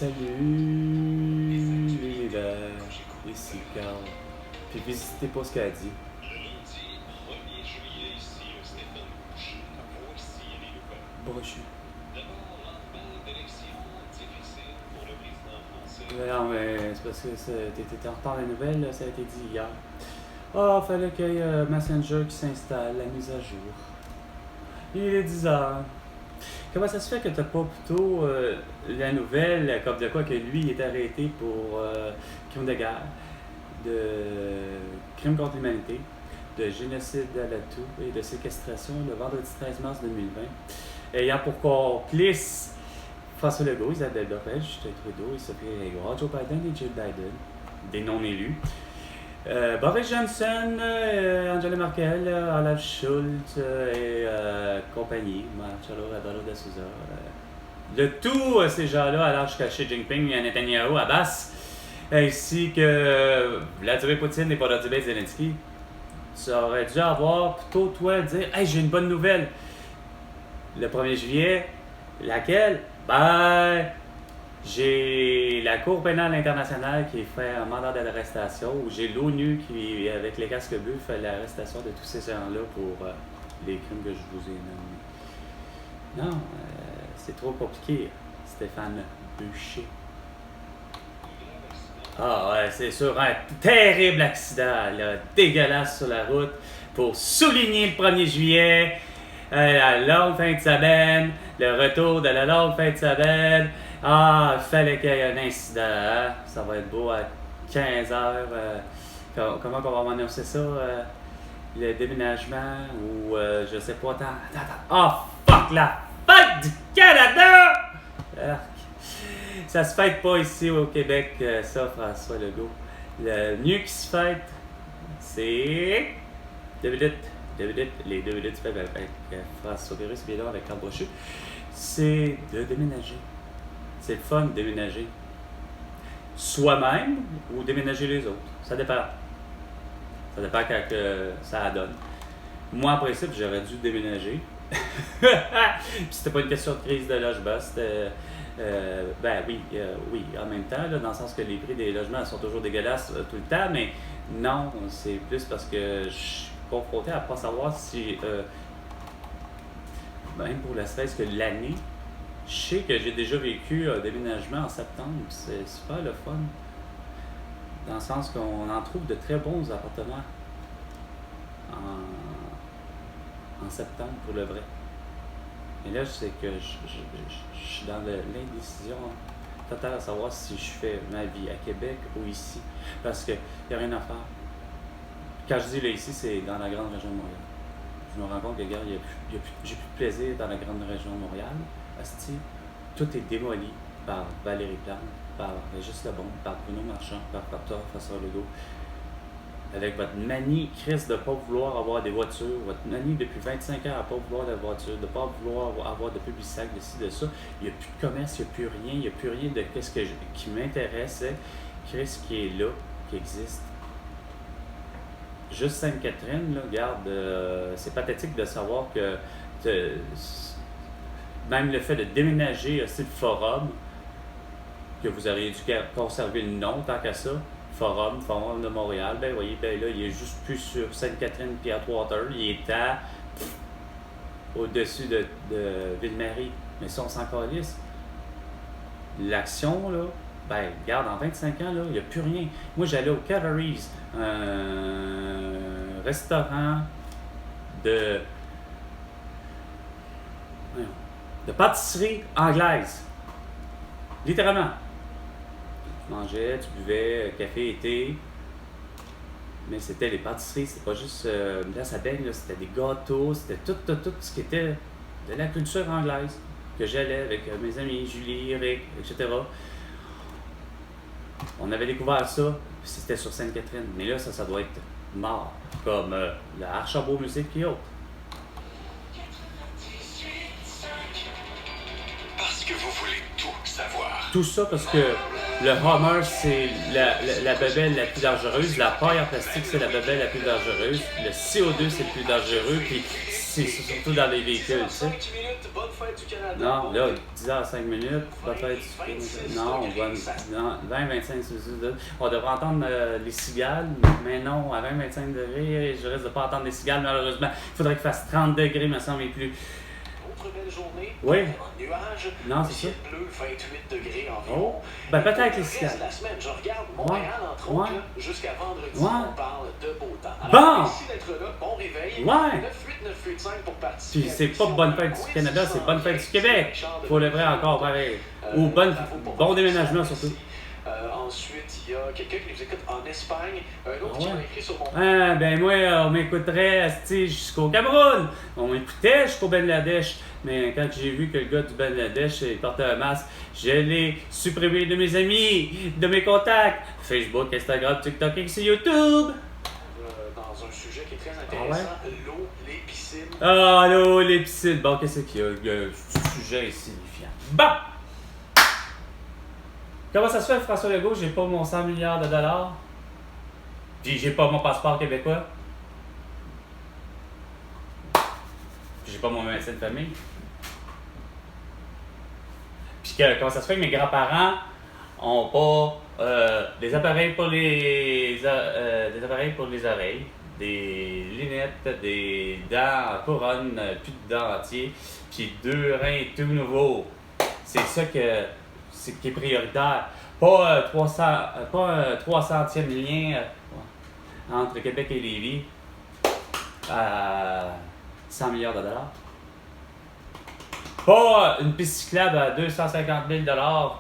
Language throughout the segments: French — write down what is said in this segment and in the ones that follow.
Salut l'univers, ici Carl. Puis visitez pas ce qu'elle a dit. Brochu. Non, mais c'est parce que t'étais en retard la nouvelle, ça a été dit hier. Ah, fallait qu'il y ait Messenger qui s'installe, la mise à jour. Il est 10h. Comment ça se fait que t'as pas plutôt la nouvelle, comme de quoi que lui il est arrêté pour crime de guerre, de crime contre l'humanité, de génocide à la toux et de séquestration le vendredi 13 mars 2020, ayant pour complice François Legault, Isabelle Borel, Justin Trudeau, Sophie Grégoire, Joe Biden et Jill Biden, des non-élus. Boris Johnson, Angela Merkel, Olaf Scholz et compagnie, Marcelo Rebelo de Souza. Le tout, ces gens-là, alors jusqu'à Xi Jinping, Netanyahu, Abbas, ainsi que Vladimir Poutine et Volodymyr Zelensky. Tu aurais dû avoir plutôt toi dire « Hey, j'ai une bonne nouvelle! » Le 1er juillet, laquelle? Ben, j'ai la Cour pénale internationale qui fait un mandat d'arrestation, ou j'ai l'ONU qui, avec les casques bleus, fait l'arrestation de tous ces gens-là pour les crimes que je vous ai nommés. Non, c'est trop compliqué, Stéphane Boucher. Ah ouais, c'est sûr, un terrible accident, là, dégueulasse sur la route, pour souligner le 1er juillet, la longue fin de semaine, le retour de la longue fin de semaine. Ah, il fallait qu'il y ait un incident, hein? Ça va être beau à 15h. Comment on va annoncer ça? Le déménagement ou je sais pas. Attends. Oh, fuck, la fête du Canada! Arc. Ça se fête pas ici au Québec, ça, François Legault. Le mieux qui se fête, c'est 2 minutes. Les 2 minutes faites avec François Pérus, puis là avec Carl Brochu. C'est de déménager. C'est le fun de déménager. Soi-même ou déménager les autres. Ça dépend. Ça dépend quand ça donne. Moi, en principe, j'aurais dû déménager. Puis c'était pas une question de crise de logement. C'était. Oui, en même temps, là, dans le sens que les prix des logements sont toujours dégueulasses tout le temps, mais non, c'est plus parce que je suis confronté à ne pas savoir si. Même pour la stress que l'année. Je sais que j'ai déjà vécu un déménagement en septembre, c'est super le fun. Dans le sens qu'on en trouve de très bons appartements en septembre pour le vrai. Et là, c'est que je suis dans l'indécision totale à savoir si je fais ma vie à Québec ou ici. Parce qu'il n'y a rien à faire. Quand je dis là ici, c'est dans la grande région de Montréal. Je me rends compte que regarde, j'ai plus de plaisir dans la grande région de Montréal. Asti, tout est démoli par Valérie Plante, par Régis Lebon, par Bruno Marchand, par François Legault. Avec votre manie, Chris, de ne pas vouloir avoir des voitures, votre manie depuis 25 ans à ne pas vouloir de voiture, de ne pas vouloir avoir de public-sac, de ci, de ça. Il n'y a plus de commerce, il n'y a plus rien, il n'y a plus rien de qu'est-ce qui m'intéresse. Chris qui est là, qui existe. Juste Sainte-Catherine, là, regarde, c'est pathétique de savoir que même le fait de déménager aussi le forum, que vous auriez dû conserver le nom tant qu'à ça, Forum de Montréal, ben voyez, ben là, il est juste plus sur Sainte-Catherine et Atwater, il est au-dessus de Ville-Marie. Mais si on s'en calisse, l'action, là, ben regarde, en 25 ans, là, il n'y a plus rien. Moi, j'allais au Calvary's, un restaurant de pâtisserie anglaise. Littéralement. Tu mangeais, tu buvais café et thé. Mais c'était les pâtisseries, c'était pas juste une place à beigne, c'était des gâteaux, c'était tout ce qui était de la culture anglaise. Que j'allais avec mes amis, Julie, Eric, etc. On avait découvert ça, puis c'était sur Sainte-Catherine. Mais là, ça doit être mort. Comme le Archambault Musique et autres. Tout ça parce que le Hummer, c'est la bebelle la plus dangereuse. La paille en plastique, c'est la bebelle la plus dangereuse. Le CO2, c'est le plus dangereux. Puis c'est surtout dans les véhicules, tu sais. fête du Canada. Non, là, 10h05 minutes, peut-être. Non, on va. 20-25 degrés. On devrait entendre les cigales, mais non, à 20-25 degrés, je risque de pas entendre les cigales, malheureusement. Il faudrait qu'il fasse 30 degrés, me semble, et plus. Autre belle journée. Oui. En nuage. Non, c'est ça. Ciel bleu, 28 degrés environ. Oh. Ben, peut-être les cigales. La semaine, je regarde Montréal, entre autres, jusqu'à vendredi, on parle de beau temps. Bon! Alors, merci d'être là. Bon réveil. Ouais! 9-8-9-8-5 pour participer. Puis c'est pas bonne fête du Canada, c'est bonne fête du Québec. Faut le vrai encore pareil. Ou bon déménagement surtout. Ensuite, il y a quelqu'un qui nous écoute en Espagne. Un autre qui m'a écrit sur mon... Ah, ben moi, on m'écouterait jusqu'au Cameroun. On m'écoutait jusqu'au Bangladesh. Mais quand j'ai vu que le gars du Bangladesh il portait un masque, je l'ai supprimé de mes amis, de mes contacts. Facebook, Instagram, TikTok et sur YouTube. Dans un sujet qui est très intéressant, l'eau, les piscines. Ah, l'eau, les piscines. Bon, qu'est-ce qu'il y a? Le sujet est signifiant. Bon! Comment ça se fait, François Legault, j'ai pas mon 100 milliards de dollars? Puis j'ai pas mon passeport québécois? Puis j'ai pas mon médecin de famille? Puis comment ça se fait que mes grands-parents ont pas des appareils pour des appareils pour les oreilles, des lunettes, des dents en couronne, plus de dents entiers, puis 2 reins tout nouveaux. C'est ça qui est prioritaire. Pas 300e lien entre Québec et Lévis à 100 milliards de dollars. Pas une piste cyclable à 250 000 $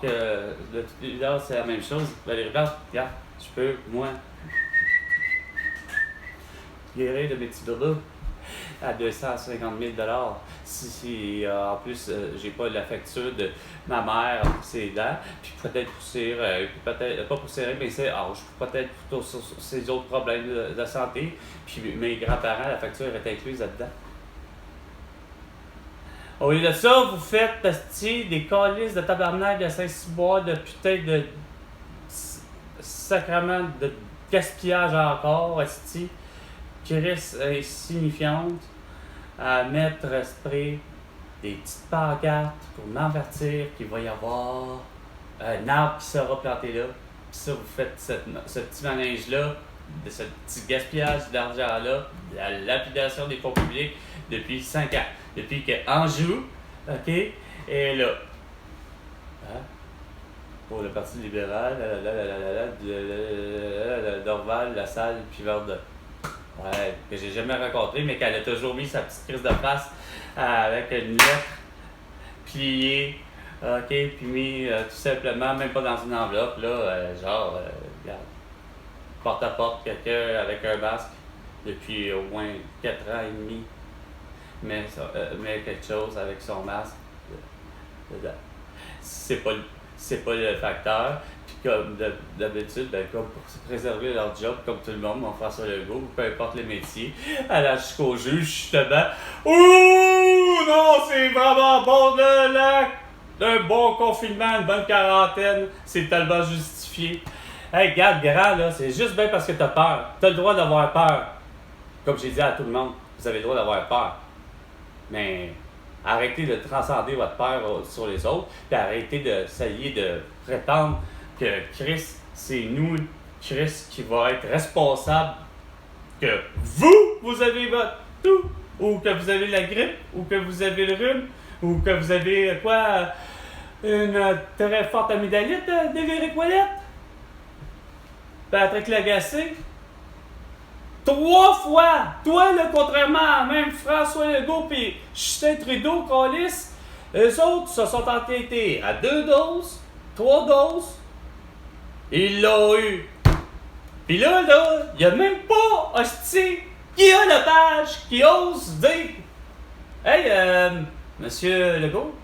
que de toutes les heures, c'est la même chose. Valérie Plante, regarde, je peux, moi, guérir de mes petits bobos à 250 000 $. Si en plus, j'ai pas la facture de ma mère pour ses dents, puis peut-être pour ses peut-être pas pour ses reins, mais c'est peut-être pour ses autres problèmes de santé, puis mes grands-parents, la facture est incluse là-dedans. Au lieu de ça, vous faites des calices de tabarnak de Saint-Cyboire, de putain de sacrement de gaspillage encore, esti, qui reste insignifiante, à mettre spray des petites pancartes pour m'avertir qu'il va y avoir un arbre qui sera planté là. Puis ça, vous faites ce petit manège-là, de ce petit gaspillage d'argent-là, de la lapidation des fonds publics depuis 5 ans. Depuis que Anjou, OK, est là. Hein? Pour le Parti libéral, Dorval, La Salle, puis Verdun. Ouais, que j'ai jamais rencontré, mais qu'elle a toujours mis sa petite crise de face avec une lettre pliée, OK, puis mis tout simplement, même pas dans une enveloppe, là, regarde, porte à porte, quelqu'un avec un masque depuis au moins 4 ans et demi. Mais quelque chose avec son masque dedans. C'est pas le facteur. Puis comme d'habitude, ben, comme pour se préserver leur job, comme tout le monde, mon François Legault, peu importe les métiers, aller jusqu'au juge, justement. Ouh! Non, c'est vraiment bon un bon confinement, une bonne quarantaine, c'est tellement justifié. Hey, regarde, grand, là, c'est juste bien parce que t'as peur. T'as le droit d'avoir peur. Comme j'ai dit à tout le monde, vous avez le droit d'avoir peur. Mais arrêtez de transcender votre peur sur les autres, puis arrêtez d'essayer de prétendre que Christ, c'est nous, Christ, qui va être responsable que vous avez votre tout, ou que vous avez la grippe, ou que vous avez le rhume, ou que vous avez une très forte amygdalite, Desvéric Ouellette, Patrick Lagacé. 3 fois! Toi, là, contrairement à même François Legault et Justin Trudeau, câlisse, eux autres se sont entêtés à 2 doses, 3 doses, ils l'ont eu. Puis là, il n'y a même pas, hostie, Guillaume Lepage qui ose dire hey, Monsieur Legault,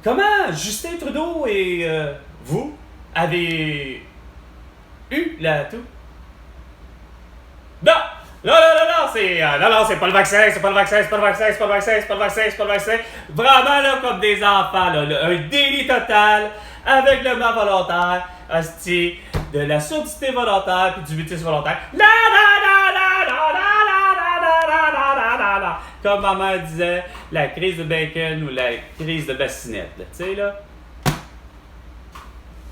comment Justin Trudeau et vous avez eu la toux? Non, c'est pas le vaccin, c'est pas le vaccin, c'est pas le vaccin, c'est pas le vaccin, c'est pas le vaccin, c'est pas le vaccin. Vraiment, là, comme des enfants, là, un délit total, avec le mal volontaire, hostie, de la surdité volontaire, puis du mutisme volontaire. comme ma mère disait, la crise de bacon ou la crise de bassinette, tu sais, là.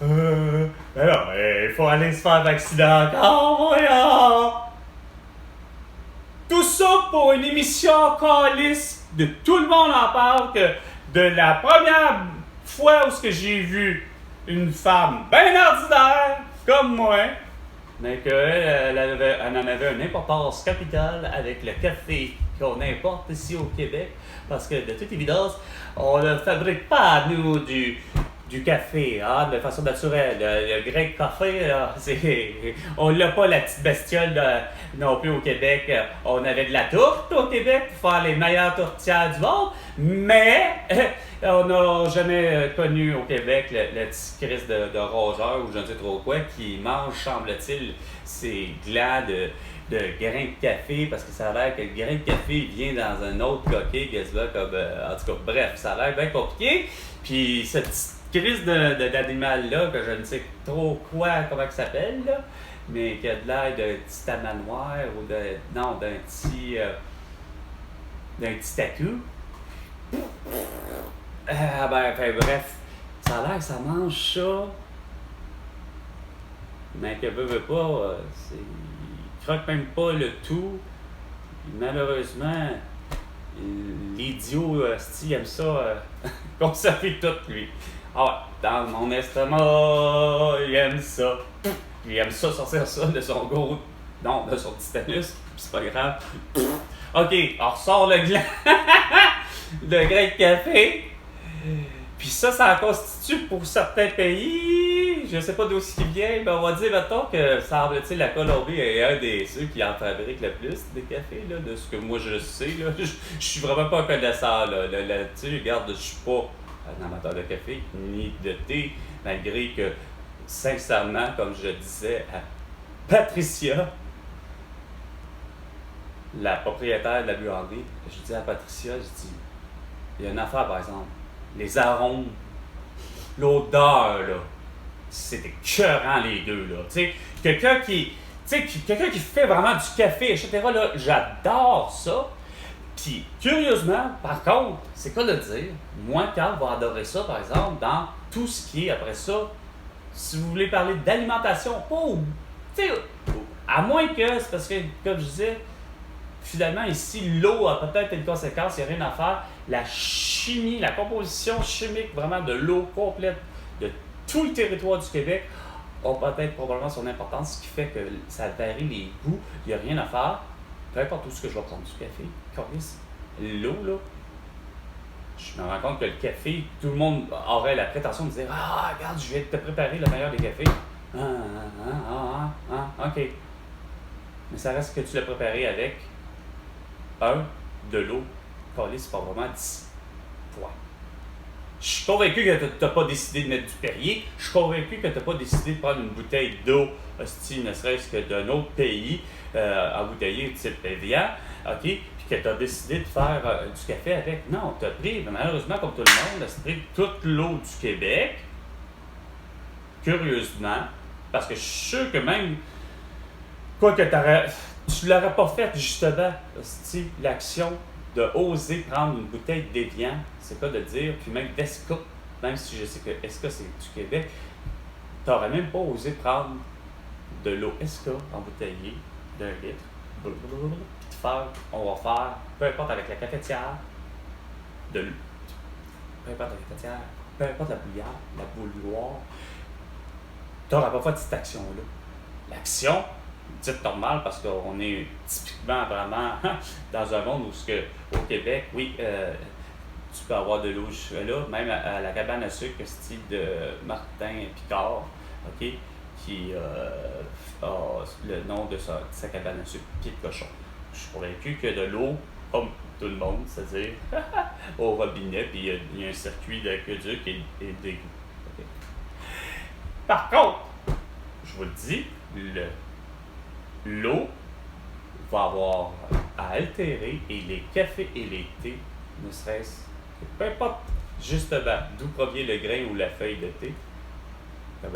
Mais non, il faut aller se faire vacciner encore, voyons! Tout ça pour une émission calice de tout le monde en parle que de la première fois où j'ai vu une femme bien ordinaire comme moi, mais qu'elle elle en avait une importance capitale avec le café qu'on importe ici au Québec, parce que de toute évidence, on ne fabrique pas, nous, du café, hein, de façon naturelle. Le grain de café, là, on l'a pas, la petite bestiole non plus au Québec. On avait de la tourte au Québec pour faire les meilleures tourtières du monde, mais on n'a jamais connu au Québec le petit Christ de rongeur ou je ne sais trop quoi qui mange, semble-t-il, ses glands de grains de café, parce que ça a l'air que le grain de café vient dans un autre coquille, quasiment comme... en tout cas, bref, ça a l'air bien compliqué. Puis cette petite crise d'animal-là, que je ne sais trop comment il s'appelle, là, mais qui a de l'air d'un petit tamanoir ou d'un petit tatou. Bref, ça a l'air que ça mange ça, mais que veut pas, il croque même pas le tout. Malheureusement, l'idiot, il aime ça conserver tout, lui. Ah ouais, dans mon estomac, il aime ça. Il aime ça sortir ça de son gros... Non, de son petit anus, c'est pas grave. OK, on ressort le gland. Le grain de café. Puis ça constitue pour certains pays, je sais pas d'où il vient, mais on va dire, mettons, que semble-t-il la Colombie est un des ceux qui en fabriquent le plus de café, là, de ce que moi je sais, là. Je suis vraiment pas un connaisseur, là. Là-dessus, regarde, je suis pas un amateur de café, ni de thé, malgré que, sincèrement, comme je disais à Patricia, la propriétaire de la buanderie, je dis à Patricia, je dis, il y a une affaire, par exemple. Les arômes, l'odeur, là, c'est écœurant les deux, là. Tu sais, quelqu'un qui fait vraiment du café, etc., là, j'adore ça. Puis, curieusement, par contre, c'est quoi de dire? Moi, Carl va adorer ça, par exemple, dans tout ce qui est, après ça, si vous voulez parler d'alimentation, tu sais, à moins que, c'est parce que, comme je disais, finalement, ici, l'eau a peut-être une conséquence, il n'y a rien à faire. La chimie, la composition chimique vraiment de l'eau complète de tout le territoire du Québec a peut-être probablement son importance, ce qui fait que ça varie les goûts, il n'y a rien à faire. Peu importe où ce que je vais prendre du café, l'eau, là, je me rends compte que le café, tout le monde aurait la prétention de dire « Ah, regarde, je vais te préparer le meilleur des cafés. » OK. Mais ça reste que tu l'as préparé avec de l'eau. C'est pas vraiment 10 points. Je suis convaincu que tu n'as pas décidé de mettre du Perrier. Je suis convaincu que tu n'as pas décidé de prendre une bouteille d'eau, ne serait-ce que d'un autre pays, embouteillé type Evian, OK? Puis que tu as décidé de faire du café avec. Non, tu as pris, malheureusement, comme tout le monde, tu as pris toute l'eau du Québec, curieusement, parce que je suis sûr que même, quoi que tu l'aurais pas fait, justement, l'action de oser prendre une bouteille d'Evian, c'est pas de dire, puis même d'Esca, même si je sais que Esca c'est du Québec, t'aurais même pas osé prendre de l'eau Esca embouteillée d'1 litre, puis te faire, on va faire, peu importe avec la cafetière, peu importe la cafetière, peu importe la bouillière, la bouilloire, t'aurais pas fait cette action-là. L'action, dite normale, parce qu'on est typiquement vraiment dans un monde où au Québec, oui, tu peux avoir de l'eau là, même à la cabane à sucre, style de Martin Picard, OK, qui a le nom de sa cabane à sucre, Pied de Cochon. Je suis convaincu que de l'eau, comme tout le monde, c'est-à-dire au robinet, puis il y a un circuit d'aqueduc et d'égout. Okay. Par contre, je vous le dis, l'eau va avoir à altérer, et les cafés et les thés, ne serait-ce que peu importe justement d'où provient le grain ou la feuille de thé, il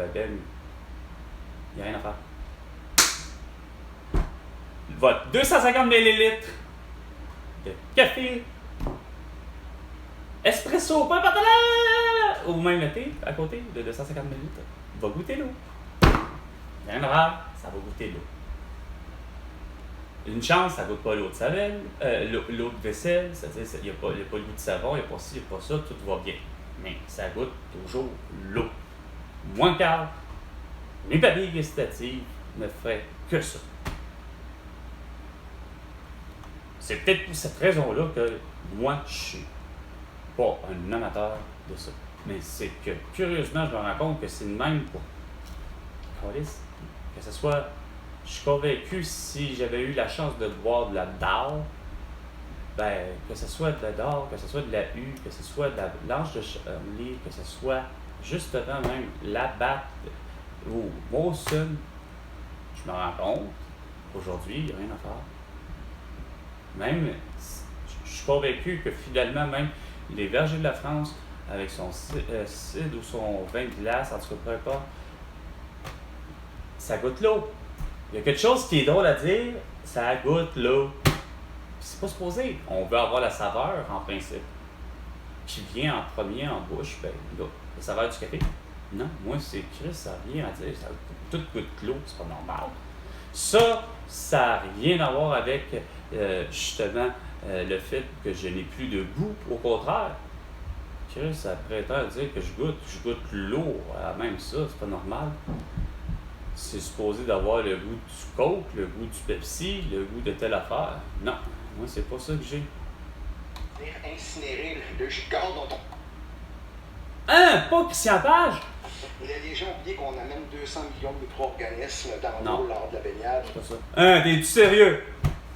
n'y a rien à faire. Votre 250 ml de café, espresso, pas par ou même le thé à côté de 250 ml, va goûter l'eau. Rien de rare, ça va goûter l'eau. Une chance, ça ne goûte pas l'eau de savelle, l'eau de vaisselle, il n'y a pas le goût de savon, il n'y a pas ci, il n'y a pas ça, tout va bien. Mais ça goûte toujours l'eau. Moins calme, mes papilles gustatives ne feraient que ça. C'est peut-être pour cette raison-là que moi, je suis pas un amateur de ça. Mais c'est que, curieusement, je me rends compte que c'est le même pour Calisse, que ce soit... Je suis convaincu si j'avais eu la chance de boire de la DAO, ben, que ce soit de la DAO, que ce soit de la U, que ce soit de la blanche de Charlie, que ce soit justement même la batte ou Molson, je me rends compte qu'aujourd'hui, il n'y a rien à faire. Même, je suis convaincu que finalement, même les Vergers de la France, avec son cidre ou son vin de glace, en tout cas, peu importe, ça goûte l'eau. Il y a quelque chose qui est drôle à dire, ça goûte l'eau. C'est pas supposé. On veut avoir la saveur, en principe, qui vient en premier en bouche. Ben, là, la saveur du café. Non, moi, c'est Chris, ça n'a rien à dire. Ça, tout goûte l'eau, c'est pas normal. Ça n'a rien à voir avec, justement, le fait que je n'ai plus de goût. Au contraire, Chris, ça prétend dire que je goûte l'eau. Même ça, c'est pas normal. C'est supposé d'avoir le goût du Coke, le goût du Pepsi, le goût de telle affaire. Non, moi, c'est pas ça que j'ai. Incinérer le jus de corps dont on... Hein? Pas Christian Page? Les gens oublient qu'on amène 200 millions de micro-organismes dans l'eau lors de la baignade. C'est pas ça. Hein? T'es-tu sérieux?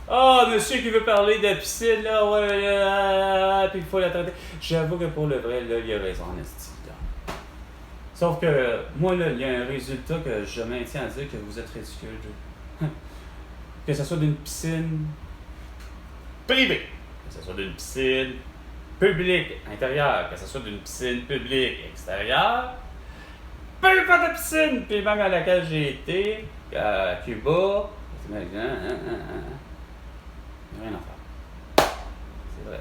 Ah, monsieur qui veut parler de piscine, là, ouais, puis il faut la traiter. J'avoue que pour le vrai, là, il a raison, en esti. Sauf que, moi, là, il y a un résultat que je maintiens à dire que vous êtes ridicule. Que ce soit d'une piscine privée, que ce soit d'une piscine publique intérieure, que ce soit d'une piscine publique extérieure, peu importe la piscine, puis même à laquelle j'ai été, à Cuba, rien à faire. C'est vrai.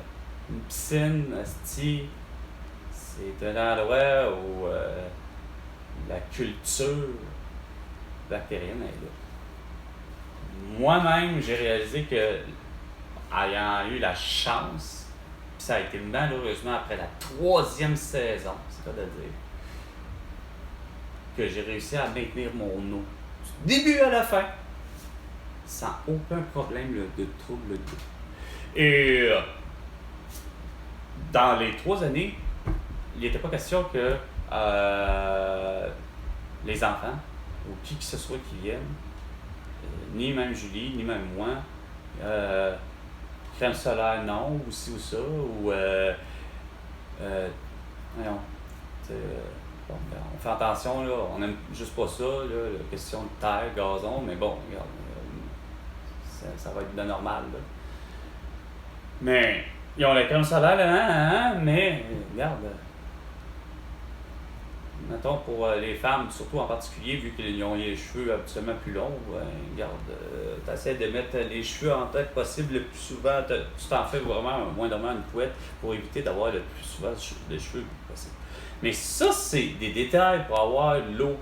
Une piscine, asti, c'est un endroit où la culture bactérienne est là. Moi-même, j'ai réalisé que, ayant eu la chance, puis ça a été malheureusement après la 3e saison, c'est pas de dire, que j'ai réussi à maintenir mon eau du début à la fin, sans aucun problème de trouble d'eau. Et dans les 3 années, il n'était pas question que les enfants, ou qui que ce soit qui viennent, ni même Julie, ni même moi, crème solaire non, ou ci ou ça, ou voyons, bon, on fait attention, là, on n'aime juste pas ça, là, la question de terre, gazon, mais bon, regarde, ça va être de normal, là. Mais ils ont la crème solaire, mais regarde, mettons pour les femmes, surtout en particulier, vu qu'ils ont les cheveux habituellement plus longs, regarde, tu essaies de mettre les cheveux en tête possible le plus souvent, tu t'en fais vraiment moindrement une couette pour éviter d'avoir le plus souvent de cheveux possible. Mais ça, c'est des détails pour avoir l'eau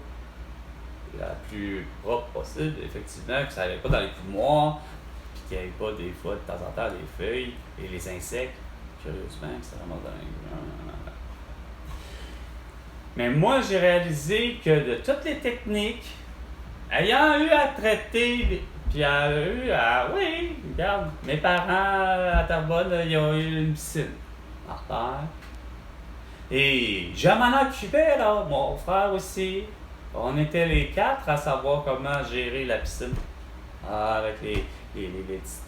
la plus propre possible, effectivement, que ça n'aille pas dans les poumoirs, puis qu'il n'y ait pas des fois de temps en temps les feuilles et les insectes, curieusement, que ça vraiment dingue. Mais moi, j'ai réalisé que de toutes les techniques, ayant eu à traiter, puis oui, regarde, mes parents à Terrebonne, ils ont eu une piscine en terre. Et je m'en occupais, là, mon frère aussi. On était les 4 à savoir comment gérer la piscine. Avec les petites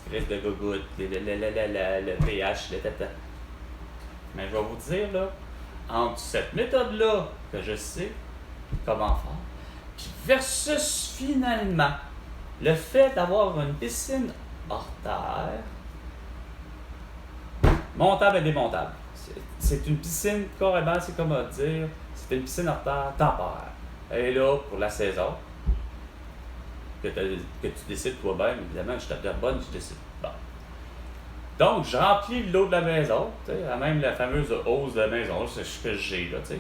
crises de gogoutes, le pH, le tata. Mais je vais vous dire, là, entre cette méthode-là, que je sais comment faire, puis versus finalement, le fait d'avoir une piscine hors terre, montable et démontable. C'est une piscine, carrément, c'est comme à dire, c'est une piscine hors terre temporaire. Elle est là pour la saison. Que tu décides toi-même, évidemment, je tape de bonne, je décide. Bon. Donc, je remplis l'eau de la maison, tu sais, même la fameuse hausse de la maison, c'est ce que j'ai là, tu sais.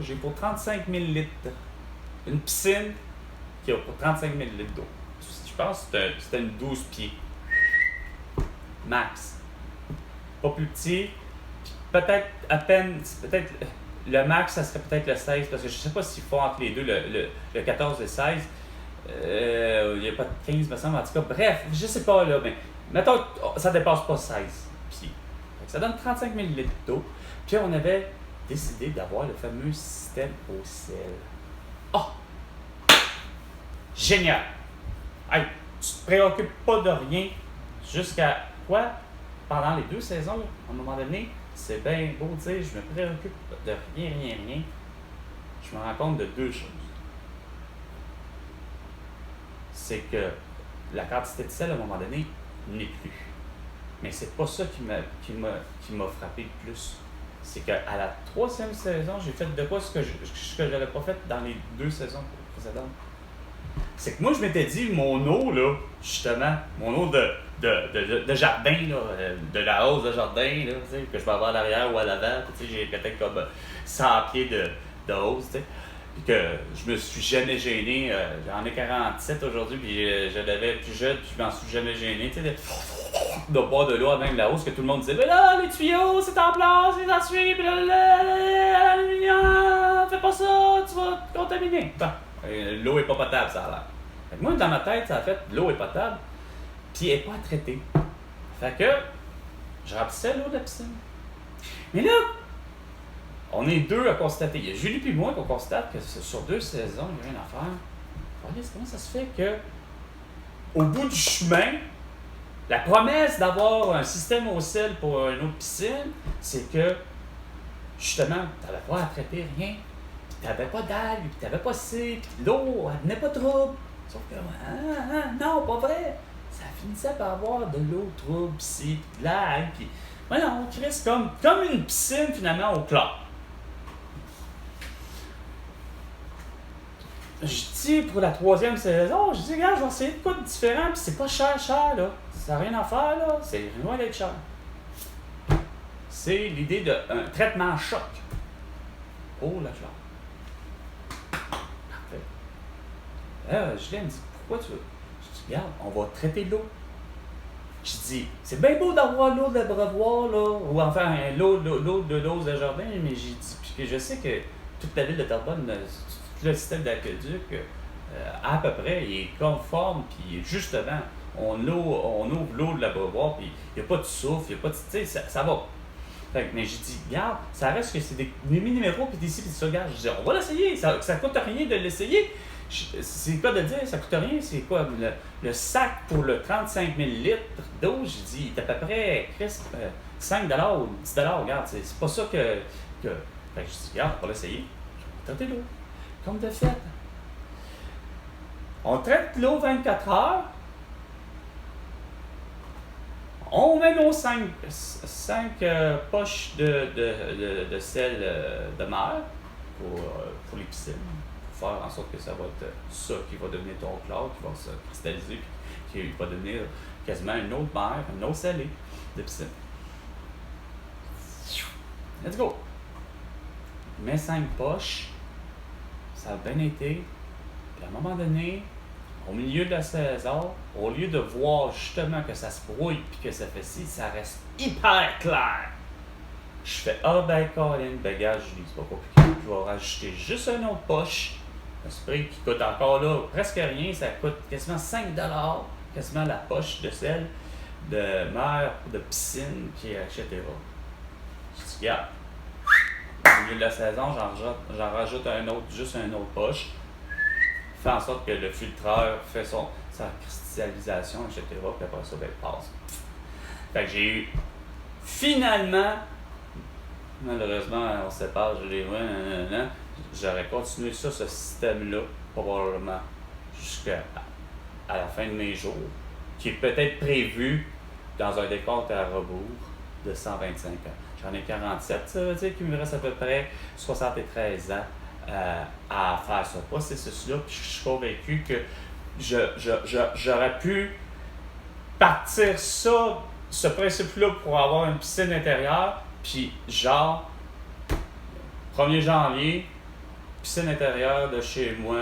J'ai pour 35 000 litres. Une piscine qui a pour 35 000 litres d'eau. Je pense que c'était une 12 pieds. Max. Pas plus petit. Peut-être à peine. Peut-être le max, ça serait peut-être le 16, parce que je sais pas s'ils font entre les deux le 14 et le 16. Il n'y a pas de 15, me semble. En tout cas, bref, je sais pas là, mais mettons ça dépasse pas 16 pieds. Ça donne 35 000 litres d'eau. Puis on avait décidé d'avoir le fameux système au sel. Oh! Génial! Hey, tu te préoccupes pas de rien jusqu'à quoi? Pendant les 2 saisons, à un moment donné, c'est bien beau de dire, je me préoccupe de rien. Je me rends compte de 2 choses. C'est que la quantité de sel, à un moment donné, n'est plus. Mais c'est pas ça qui m'a frappé le plus. C'est qu'à la 3e saison, j'ai fait de quoi ce que je n'avais pas fait dans les 2 saisons précédentes. C'est que moi, je m'étais dit, mon eau, là, justement, mon eau de jardin, là, de la hausse de jardin, là, que je peux avoir à l'arrière ou à l'avant, j'ai peut-être comme 100 pieds de hausse, tu sais. Puis que je me suis jamais gêné, j'en ai 47 aujourd'hui, puis je l'avais plus jeune, puis je m'en suis jamais gêné, tu sais, de boire de l'eau à même la hausse, que tout le monde disait, mais là, les tuyaux, c'est en place, les essuies, puis l'aluminium, fais pas ça, tu vas te contaminer. Bon, l'eau est pas potable, ça a l'air. Fait que moi, dans ma tête, ça a fait, l'eau est potable, puis elle n'est pas à traiter. Fait que, je remplissais l'eau de la piscine. Mais là, on est 2 à constater. Il y a Julie puis moi qu'on constate que sur 2 saisons, il n'y a rien à faire. Comment ça se fait que, au bout du chemin, la promesse d'avoir un système au sel pour une autre piscine, c'est que, justement, tu n'avais pas à traiter rien, puis tu n'avais pas d'algues, puis tu n'avais pas ci, puis l'eau, elle venait pas trouble. Sauf que, non, pas vrai. Ça finissait par avoir de l'eau trouble, puis de l'algue, puis, non, Chris, comme une piscine, finalement, au chlore. Je dis pour la 3e saison, je dis, regarde, je vais essayer de quoi de différent, puis c'est pas cher, là. Ça n'a rien à faire, là. C'est loin d'être cher. C'est l'idée d'un traitement choc. Oh, la chlore. Parfait. Julien me dit, pourquoi tu veux? Je dis, regarde, on va traiter l'eau. Je dis, c'est bien beau d'avoir l'eau de l'abreuvoir, là, ou enfin l'eau de l'eau de jardin, mais j'ai dit, puis que je sais que toute la ville de Terrebonne, tout le système d'aqueduc, à peu près, il est conforme, puis justement, on ouvre l'eau de l'abreuvoir, puis il n'y a pas de souffle, il n'y a pas de. Tu sais, ça va. Fait que, mais j'ai dit, regarde, ça reste que c'est des numéros, puis d'ici, puis ça, regarde. Je dis, on va l'essayer, ça coûte rien de l'essayer. C'est quoi de dire, ça coûte rien, c'est quoi? Le sac pour le 35 000 litres d'eau, j'ai dit, il est à peu près, 5 $ ou 10 $, regarde, c'est pas ça que. Fait que je dis, regarde, on va l'essayer. Je vais traiter l'eau. Comme de fait. On traite l'eau 24 heures. On met nos 5 poches de sel de mer pour les piscines. Pour faire en sorte que ça va être ça qui va devenir ton chlore, qui va se cristalliser, puis qui va devenir quasiment une autre mer, une eau salée de piscine. Let's go! Je mets 5 poches. Ça a bien été. Puis à un moment donné, au milieu de la saison, au lieu de voir justement que ça se brouille puis que ça fait ci, ça reste hyper clair. Je fais ben Colin, bagage, je dis c'est pas compliqué. Je vais rajouter juste une autre poche. Un spray qui coûte encore là presque rien, ça coûte quasiment 5 $, quasiment la poche de sel, de mer, de piscine, puis etc. Je dis, regarde. Au milieu de la saison, j'en rajoute juste un autre poche. Fait en sorte que le filtreur fait sa cristallisation, etc. Puis après ça, il passe. Fait que j'ai eu finalement, malheureusement, on se sépare, je l'ai vu, j'aurais continué ça, ce système-là, probablement, jusqu'à la fin de mes jours, qui est peut-être prévu dans un décompte à rebours de 125 ans. J'en ai 47, ça veut dire qu'il me reste à peu près 73 ans à faire ce processus-là. Puis je suis convaincu que j'aurais pu partir ce principe-là pour avoir une piscine intérieure, puis genre, 1er janvier, piscine intérieure de chez moi,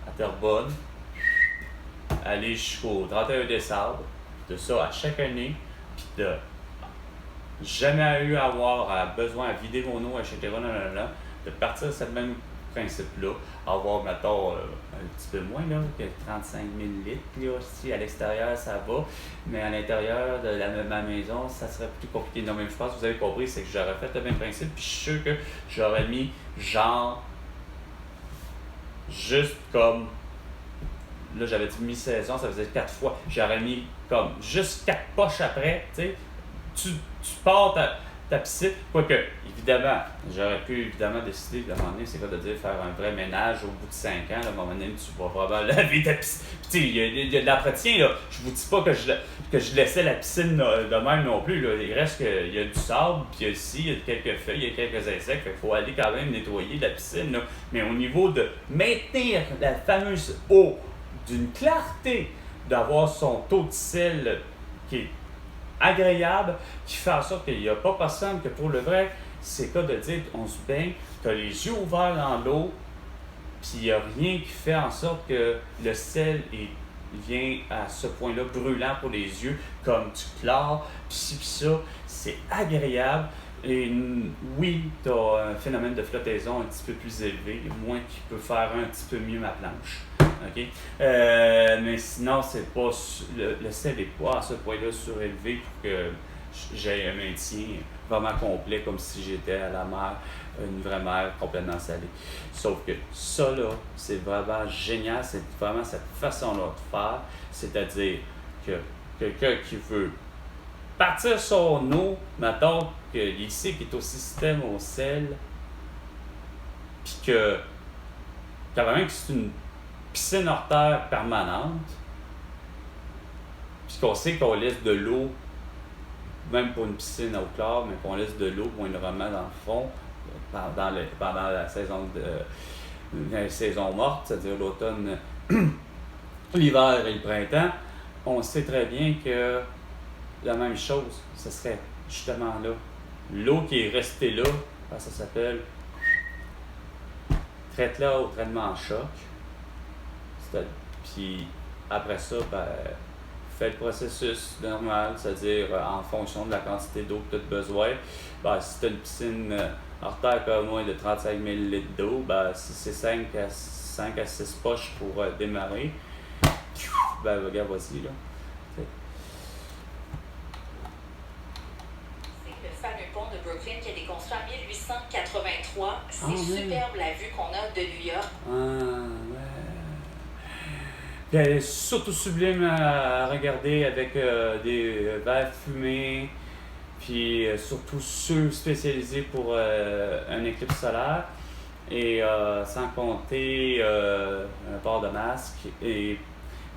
à Terrebonne, aller jusqu'au 31 décembre, de ça à chaque année, puis de jamais eu à avoir besoin à vider mon eau, etc., de partir de ce même principe-là, avoir, mettons, un petit peu moins, là, que 35 000 litres, là, si à l'extérieur, ça va, mais à l'intérieur de ma maison, ça serait plus compliqué. Non, mais je pense que vous avez compris, c'est que j'aurais fait le même principe, puis je suis sûr que j'aurais mis, genre, juste comme, là, j'avais dit mi-saison, ça faisait 4 fois, j'aurais mis, comme, juste 4 poches après, tu sais, tu pars ta piscine, quoique, évidemment, j'aurais pu évidemment décider de moment donné, c'est quoi de dire faire un vrai ménage au bout de 5 ans, là, à un moment donné, tu vas probablement laver ta piscine. Puis tu sais, il y a de l'entretien, là. Je vous dis pas que je laissais la piscine de même non plus, là. Il reste qu'il y a du sable, puis ici, il y a quelques feuilles, il y a quelques insectes, fait qu'il faut aller quand même nettoyer la piscine, là. Mais au niveau de maintenir la fameuse eau d'une clarté, d'avoir son taux de sel qui est agréable, qui fait en sorte qu'il n'y a pas personne que pour le vrai, c'est cas de dire on se baigne, tu as les yeux ouverts dans l'eau, puis il n'y a rien qui fait en sorte que le sel vient à ce point-là brûlant pour les yeux, comme du chlore, puis ci, puis ça, c'est agréable. Et oui, tu as un phénomène de flottaison un petit peu plus élevé, moi qui peux faire un petit peu mieux ma planche. Okay? Mais sinon, c'est pas le sel n'est pas à ce point-là surélevé pour que j'ai un maintien vraiment complet, comme si j'étais à la mer, une vraie mer complètement salée. Sauf que ça, là, c'est vraiment génial, c'est vraiment cette façon-là de faire, c'est-à-dire que quelqu'un qui veut partir son eau, mettons qu'il sait qu'il est au système au sel, puis que quand même que c'est une piscine hors terre permanente, puis qu'on sait qu'on laisse de l'eau, même pour une piscine au chlore, mais qu'on laisse de l'eau moindrement dans le fond pendant la saison morte, c'est-à-dire l'automne, l'hiver et le printemps, on sait très bien que la même chose, ce serait justement là. L'eau qui est restée là, ça s'appelle traite-la au traitement en choc. Puis après ça, fais le processus normal, c'est-à-dire en fonction de la quantité d'eau que tu as besoin. Si tu as une piscine hors terre qui a moins de 35 000 litres d'eau, si c'est 5 à 6 poches pour démarrer, regarde, voici là. C'est le fameux pont de Brooklyn qui a été construit en 1883. C'est superbe la vue qu'on a de New York. Puis elle est surtout sublime à regarder avec des verres fumés, puis surtout ceux spécialisés pour un éclipse solaire, et sans compter un port de masque, et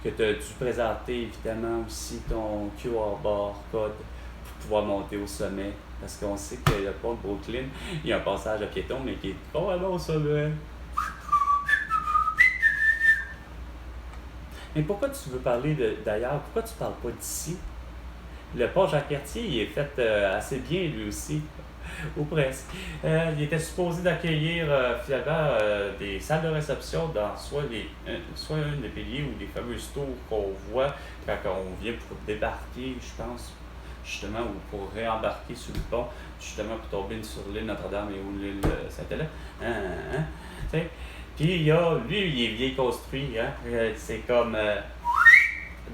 que tu as dû présenter évidemment aussi ton QR barcode pour pouvoir monter au sommet, parce qu'on sait que le pont de Brooklyn, il y a un passage à piéton, mais qui est probablement au sommet. Mais pourquoi tu veux parler d'ailleurs? Pourquoi tu parles pas d'ici? Le pont Jacques-Cartier, il est fait assez bien lui aussi, ou presque. Il était supposé d'accueillir finalement des salles de réception dans soit un des piliers ou des fameuses tours qu'on voit quand on vient pour débarquer, je pense, justement, ou pour réembarquer sur le pont, justement pour tomber sur l'île Notre-Dame et ou l'île Saint-Hélène. Puis lui, il est bien construit, hein? C'est comme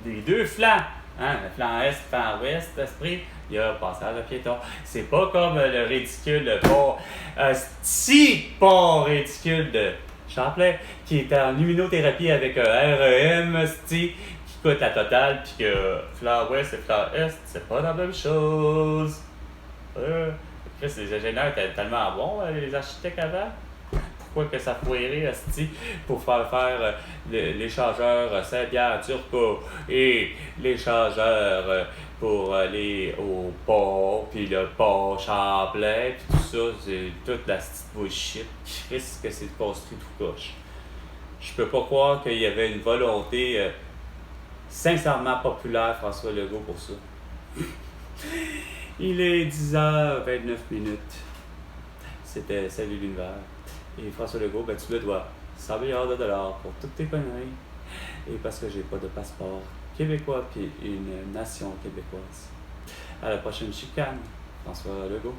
des deux flancs, hein? Le flanc est, le flanc ouest, l'esprit, il y a passage à piéton. C'est pas comme le ridicule pont, pont ridicule de Champlain, qui est en luminothérapie avec un REM, qui coûte la totale, puis que flanc ouest et flanc est, c'est pas la même chose. Les ingénieurs étaient tellement bons, les architectes avant. Pourquoi que ça foirait pour faire l'échangeur Saint-Pierre-Turcot et l'échangeur pour aller au port, puis le port Champlain, puis tout ça, c'est toute la petite bullshit qui risque que c'est construit tout coche. Je peux pas croire qu'il y avait une volonté sincèrement populaire, François Legault, pour ça. Il est 10h29. C'était Salut l'univers. Et François Legault, ben, tu me dois 100 milliards de dollars pour toutes tes conneries. Et parce que j'ai pas de passeport québécois puis une nation québécoise. À la prochaine chicane, François Legault.